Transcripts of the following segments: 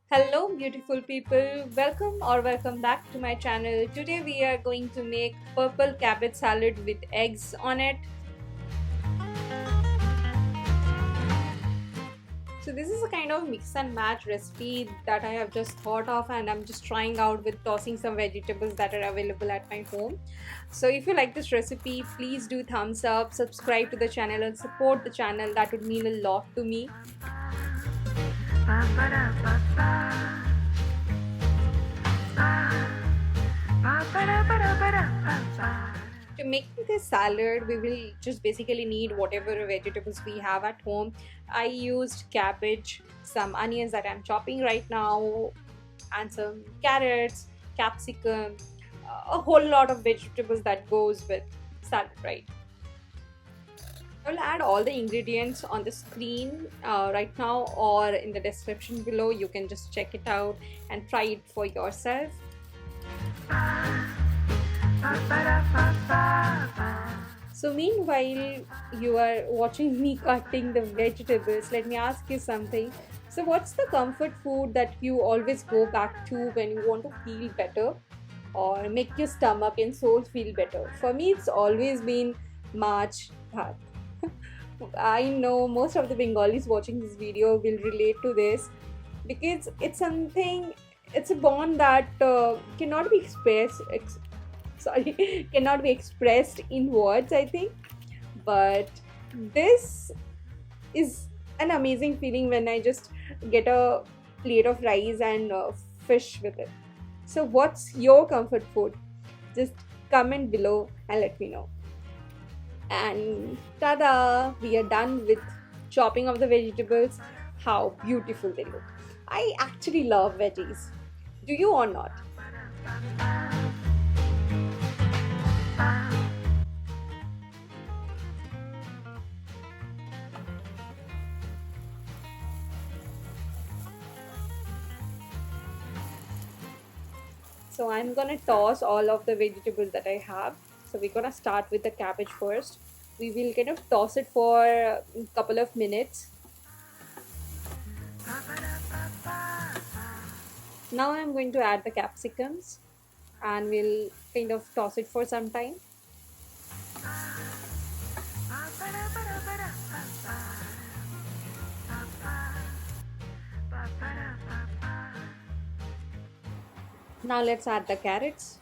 Hello, beautiful people. Welcome back to my channel. Today we are going to make purple cabbage salad with eggs on it. So this is a kind of mix and match recipe that I have just thought of and I'm just trying out with tossing some vegetables that are available at my home. So if you like this recipe, please do thumbs up, subscribe to the channel and support the channel. That would mean a lot to me. To make this salad, we will just basically need whatever vegetables we have at home. I used cabbage, some onions that I'm chopping right now, and some carrots, capsicum, a whole lot of vegetables that goes with salad, right? I will add all the ingredients on the screen right now or in the description below. You can just check it out and try it for yourself. So meanwhile you are watching me cutting the vegetables, let me ask you something. So what's the comfort food that you always go back to when you want to feel better or make your stomach and soul feel better? For me it's always been March bhat. I know most of the Bengalis watching this video will relate to this because it's a bond that cannot be cannot be expressed in words, I think. But this is an amazing feeling when I just get a plate of rice and fish with it. So what's your comfort food? Just comment below and let me know. And tada, we are done with chopping of the vegetables. How beautiful they look. I actually love veggies. Do you or not? So I'm gonna toss all of the vegetables that I have. So we're gonna start with the cabbage first. We will kind of toss it for a couple of minutes. Now I'm going to add the capsicums and we'll kind of toss it for some time. Now let's add the carrots.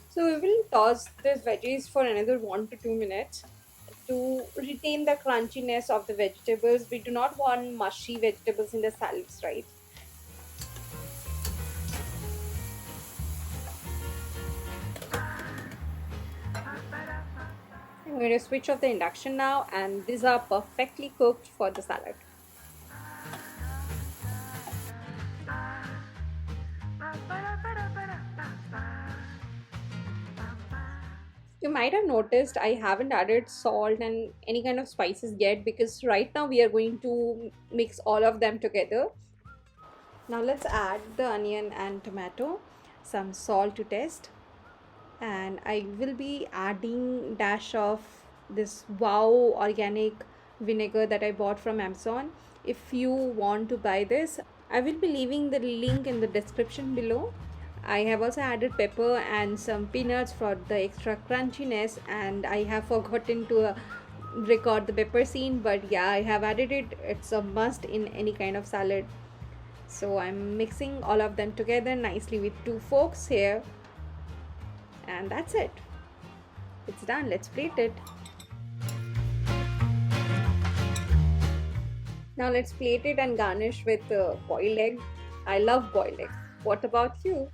So we will toss these veggies for another 1 to 2 minutes to retain the crunchiness of the vegetables. We do not want mushy vegetables in the salads, right? I'm going to switch off the induction now and these are perfectly cooked for the salad. You might have noticed I haven't added salt and any kind of spices yet because right now we are going to mix all of them together. Now let's add the onion and tomato, some salt to taste, and I will be adding dash of this wow organic vinegar that I bought from Amazon. If you want to buy this, I will be leaving the link in the description below. I have also added pepper and some peanuts for the extra crunchiness, and I have forgotten to record the pepper scene, but yeah, I have added it. It's a must in any kind of salad. So I'm mixing all of them together nicely with two forks here, and that's it. It's done. Let's plate it. Now let's plate it and garnish with boiled egg. I love boiled egg. What about you?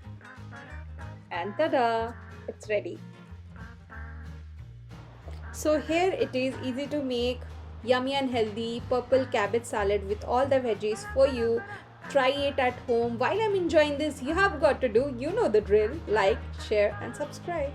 And tada, it's ready. So here it is, easy to make, yummy and healthy purple cabbage salad with all the veggies for you. Try it at home. While I'm enjoying this, you have got to do, you know the drill, like, share and subscribe.